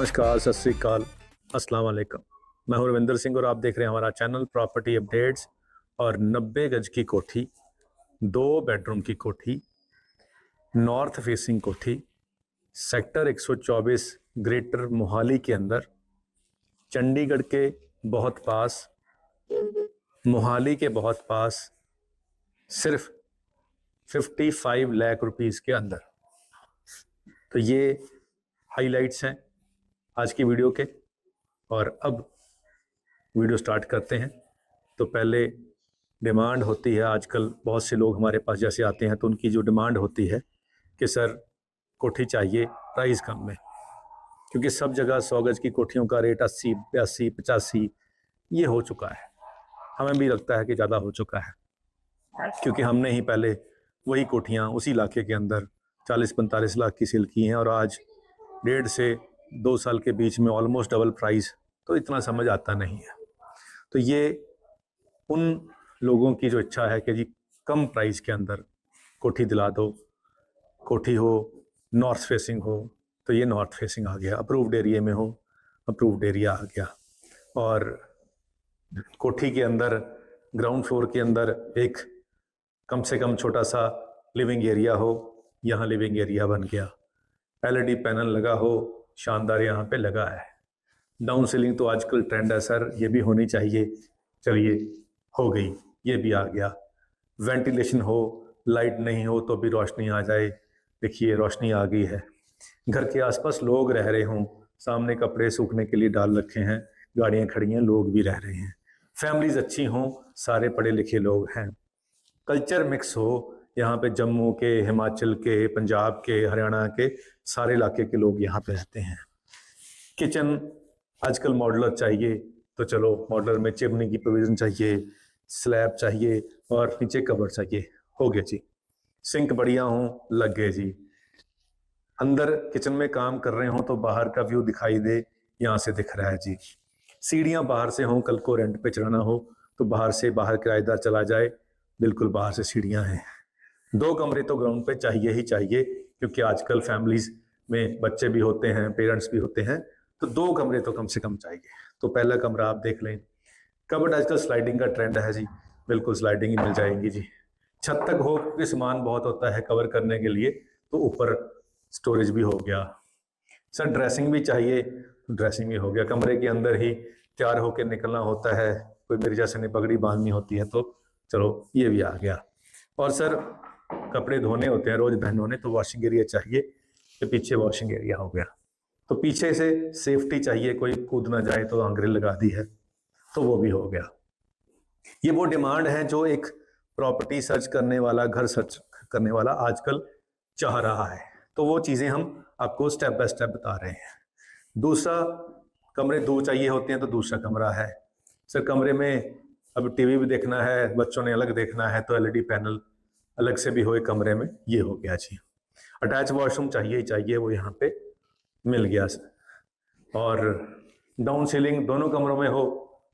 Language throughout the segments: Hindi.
नमस्कार, सत श्री अकाल, अस्सलाम वालेकुम। मैं हूं रविंदर सिंह और आप देख रहे हैं हमारा चैनल प्रॉपर्टी अपडेट्स। और 90 गज की कोठी, 2 बेडरूम की कोठी, नॉर्थ फेसिंग कोठी, सेक्टर 124 ग्रेटर मोहाली के अंदर, चंडीगढ़ के बहुत पास, मोहाली के बहुत पास, सिर्फ 55 लाख रुपीस के अंदर। तो ये हाइलाइट्स हैं आज की वीडियो के। और अब वीडियो स्टार्ट करते हैं। तो पहले डिमांड होती है, आजकल बहुत से लोग हमारे पास जैसे आते हैं तो उनकी जो डिमांड होती है कि सर कोठी चाहिए प्राइस कम में, क्योंकि सब जगह 100 गज की कोठियों का रेट 80, 82, 85 ये हो चुका है। हमें भी लगता है कि ज़्यादा हो चुका है, क्योंकि हमने ही पहले वही कोठियाँ उसी इलाके के अंदर 40-45 लाख की सेल की हैं और आज 1.5 से 2 साल के बीच में ऑलमोस्ट डबल प्राइस। तो इतना समझ आता नहीं है। तो ये उन लोगों की जो इच्छा है कि जी कम प्राइस के अंदर कोठी दिला दो, कोठी हो नॉर्थ फेसिंग हो, तो ये नॉर्थ फेसिंग आ गया, अप्रूव्ड एरिया में हो, अप्रूव्ड एरिया आ गया। और कोठी के अंदर ग्राउंड फ्लोर के अंदर एक कम से कम छोटा सा लिविंग एरिया हो, यहाँ लिविंग एरिया बन गया। एलईडी पैनल लगा हो, शानदार यहाँ पे लगा है। डाउन सीलिंग तो आजकल ट्रेंड है सर, ये भी होनी चाहिए, चलिए हो गई, ये भी आ गया। वेंटिलेशन हो, लाइट नहीं हो तो भी रोशनी आ जाए, देखिए रोशनी आ गई है। घर के आसपास लोग रह रहे हों, सामने कपड़े सूखने के लिए डाल रखे हैं, गाड़ियाँ खड़ी हैं, लोग भी रह रहे हैं, फैमिलीज अच्छी हों, सारे पढ़े लिखे लोग हैं, कल्चर मिक्स हो, यहाँ पे जम्मू के, हिमाचल के, पंजाब के, हरियाणा के सारे इलाके के लोग यहाँ पे रहते हैं। किचन आजकल मॉडलर चाहिए, तो चलो मॉडलर में चिमनी की प्रोविजन चाहिए, स्लैब चाहिए और नीचे कवर चाहिए, हो गया जी। सिंक बढ़िया हो, लग गए जी। अंदर किचन में काम कर रहे हो तो बाहर का व्यू दिखाई दे, यहाँ से दिख रहा है जी। सीढ़ियाँ बाहर से हों, कल को रेंट पे चढ़ाना हो तो बाहर से, बाहर किराएदार चला जाए, बिल्कुल बाहर से सीढ़ियाँ हैं। 2 कमरे तो ग्राउंड पे चाहिए ही चाहिए, क्योंकि आजकल फैमिलीज में बच्चे भी होते हैं, पेरेंट्स भी होते हैं, तो 2 कमरे तो कम से कम चाहिए। तो पहला कमरा आप देख लें। कबर्ड आजकल स्लाइडिंग का ट्रेंड है जी, बिल्कुल स्लाइडिंग ही मिल जाएंगी जी। छत तक हो, क्योंकि सामान बहुत होता है कवर करने के लिए, तो ऊपर स्टोरेज भी हो गया। सर ड्रेसिंग भी चाहिए, ड्रेसिंग भी हो गया। कमरे के अंदर ही तैयार होकर निकलना होता है, कोई मेरे जैसे ने पगड़ी बांधनी होती है, तो चलो ये भी आ गया। और सर कपड़े धोने होते हैं रोज बहनों ने, तो वॉशिंग एरिया चाहिए, तो पीछे वॉशिंग एरिया हो गया। तो पीछे से सेफ्टी चाहिए, कोई कूद ना जाए, तो ग्रिल लगा दी है, तो वो भी हो गया। ये वो डिमांड है जो एक प्रॉपर्टी सर्च करने वाला, घर सर्च करने वाला आजकल चाह रहा है। तो वो चीजें हम आपको स्टेप बाय स्टेप बता रहे हैं। दूसरा, कमरे 2 चाहिए होते हैं तो दूसरा कमरा है। सर कमरे में अब टीवी भी देखना है, बच्चों ने अलग देखना है, तो एलईडी पैनल अलग से भी हो एक कमरे में, ये हो गया जी। अटैच वॉशरूम चाहिए ही चाहिए, वो यहाँ पे मिल गया सर। और डाउन सीलिंग दोनों कमरों में हो,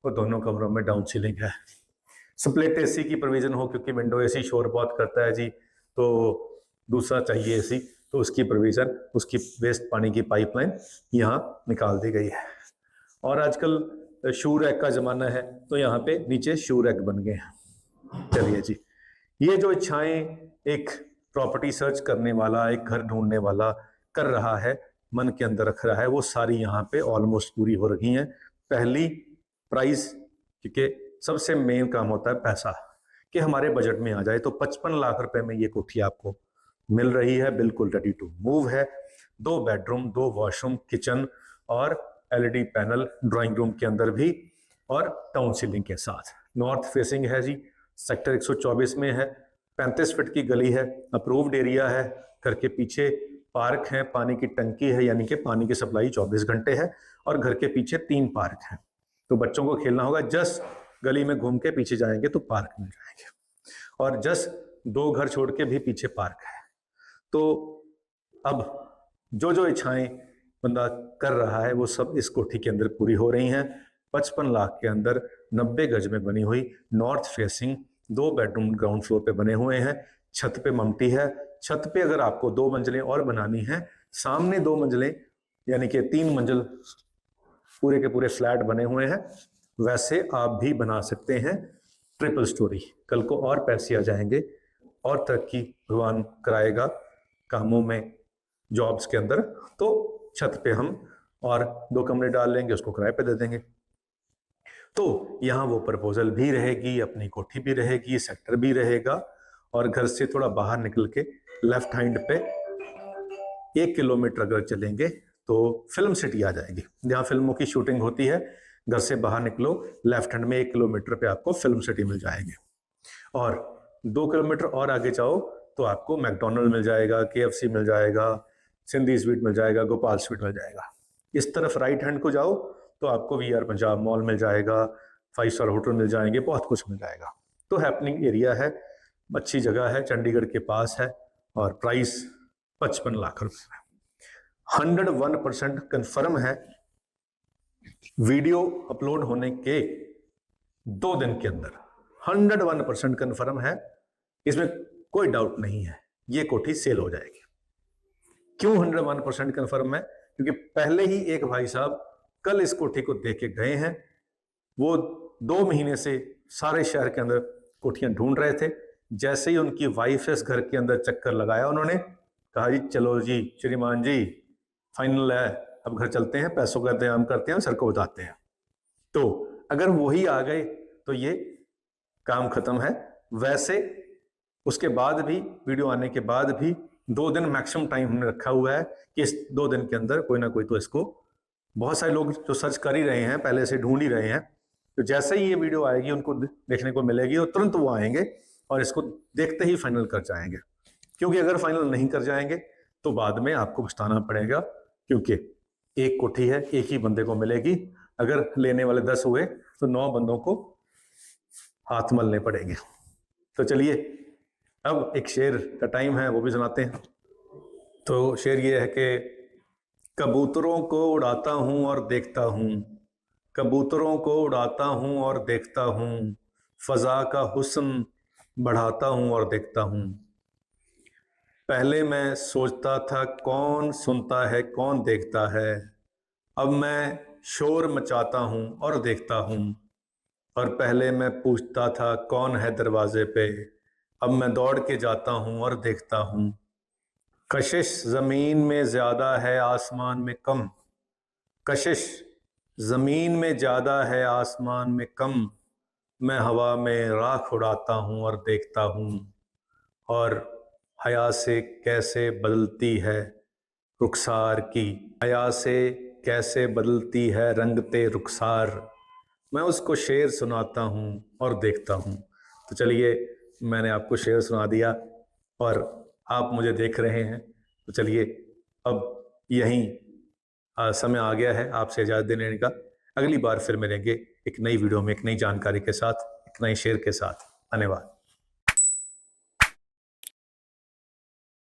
तो दोनों कमरों में डाउन सीलिंग है। स्प्लिट एसी की प्रोविजन हो, क्योंकि विंडो एसी शोर बहुत करता है जी, तो दूसरा चाहिए एसी, तो उसकी प्रोविजन, उसकी वेस्ट पानी की पाइपलाइन यहाँ निकाल दी गई है। और आजकल शू रैक का जमाना है, तो यहाँ पे नीचे शू रैक बन गए हैं। चलिए जी, ये जो इच्छाएं एक प्रॉपर्टी सर्च करने वाला, एक घर ढूंढने वाला कर रहा है, मन के अंदर रख रहा है, वो सारी यहाँ पे ऑलमोस्ट पूरी हो रही हैं। पहली प्राइस, क्योंकि सबसे मेन काम होता है पैसा, कि हमारे बजट में आ जाए, तो 55 लाख रुपए में ये कोठी आपको मिल रही है, बिल्कुल रेडी टू मूव है। 2 बेडरूम, 2 वॉशरूम, किचन और एलईडी पैनल ड्राइंग रूम के अंदर भी, और टाउन सीलिंग के साथ। नॉर्थ फेसिंग है जी, सेक्टर 124 में है, 35 फीट की गली है, अप्रूव्ड एरिया है। घर के पीछे पार्क है, पानी की टंकी है, यानी कि पानी की सप्लाई 24 घंटे है, और घर के पीछे 3 पार्क हैं। तो बच्चों को खेलना होगा, जस्ट गली में घूम के पीछे जाएंगे तो पार्क में जाएंगे, और जस्ट 2 घर छोड़ के भी पीछे पार्क है। तो अब जो जो इच्छाएं बंदा कर रहा है, वो सब इस कोठी के अंदर पूरी हो रही हैं। 55 लाख के अंदर 90 गज में बनी हुई north facing 2 bedroom ground floor पे बने हुए हैं। छत पे ममटी है। छत पे अगर आपको 2 मंजिलें और बनानी है, सामने 2 मंजिलें यानी कि 3 मंजिल पूरे के पूरे फ्लैट बने हुए हैं, वैसे आप भी बना सकते हैं ट्रिपल स्टोरी। कल को और पैसे आ जाएंगे और तरक्की भगवान कराएगा कामों में, जॉब्स के अंदर, तो छत पे हम और 2 कमरे डाल लेंगे, उसको किराए पे दे देंगे। तो यहाँ वो प्रपोजल भी रहेगी, अपनी कोठी भी रहेगी, सेक्टर भी रहेगा, और घर से थोड़ा बाहर निकल के लेफ्ट हैंड पे 1 किलोमीटर अगर चलेंगे तो फिल्म सिटी आ जाएगी, जहाँ फिल्मों की शूटिंग होती है। घर से बाहर निकलो, लेफ्ट हैंड में 1 किलोमीटर पे आपको फिल्म सिटी मिल जाएगी, और 2 किलोमीटर और आगे जाओ तो आपको मैकडोनल्ड मिल जाएगा, KFC मिल जाएगा, सिंधी स्वीट मिल जाएगा, गोपाल स्वीट मिल जाएगा। इस तरफ राइट हैंड को जाओ तो आपको VR पंजाब मॉल मिल जाएगा, 5 स्टार होटल मिल जाएंगे, बहुत कुछ मिल जाएगा। तो हैपनिंग एरिया है, अच्छी जगह है, चंडीगढ़ के पास है, और प्राइस 55 लाख रुपए है। 101% कन्फर्म है, वीडियो अपलोड होने के 2 दिन के अंदर 101% कन्फर्म है, इसमें कोई डाउट नहीं है, ये कोठी सेल हो जाएगी। क्यों 101% कन्फर्म है? क्योंकि पहले ही एक भाई साहब कल इस कोठी को देख के गए हैं। वो 2 महीने से सारे शहर के अंदर कोठियां ढूंढ रहे थे। जैसे ही उनकी वाइफ इस घर के अंदर चक्कर लगाया, उन्होंने कहा जी चलो जी श्रीमान जी, फाइनल है, अब घर चलते हैं, पैसों का इंतजाम करते हैं, सर को बताते हैं। तो अगर वही आ गए तो ये काम खत्म है। वैसे उसके बाद भी, वीडियो आने के बाद भी 2 दिन मैक्सिमम टाइम हमने रखा हुआ है कि इस 2 दिन के अंदर कोई ना कोई तो इसको, बहुत सारे लोग जो सर्च कर ही रहे हैं, पहले से ढूंढ ही रहे हैं, तो जैसे ही ये वीडियो आएगी उनको देखने को मिलेगी, और तुरंत वो आएंगे और इसको देखते ही फाइनल कर जाएंगे। क्योंकि अगर फाइनल नहीं कर जाएंगे तो बाद में आपको पछताना पड़ेगा, क्योंकि एक कोठी है, एक ही बंदे को मिलेगी। अगर लेने वाले 10 हुए तो 9 बंदों को हाथ मलने पड़ेंगे। तो चलिए अब एक शेर का टाइम है, वो भी सुनाते हैं। तो शेर ये है कि कबूतरों को उड़ाता हूं और देखता हूं, कबूतरों को उड़ाता हूं और देखता हूं, फजा का हुस्न बढ़ाता हूं और देखता हूं। पहले मैं सोचता था कौन सुनता है कौन देखता है, अब मैं शोर मचाता हूं और देखता हूं। और पहले मैं पूछता था कौन है दरवाजे पे, अब मैं दौड़ के जाता हूं और देखता हूं। कशिश ज़मीन में ज़्यादा है आसमान में कम, कशिश ज़मीन में ज़्यादा है आसमान में कम, मैं हवा में राख उड़ाता हूँ और देखता हूँ। और हया से कैसे बदलती है रुखसार की, हया से कैसे बदलती है रंगते रुखसार, मैं उसको शेर सुनाता हूँ और देखता हूँ। तो चलिए मैंने आपको शेर सुना दिया और आप मुझे देख रहे हैं, तो चलिए अब यहीं समय आ गया है आपसे इजाज़त देने का। अगली बार फिर मिलेंगे एक नई वीडियो में, एक नई जानकारी के साथ, एक नए शेर के साथ। धन्यवाद।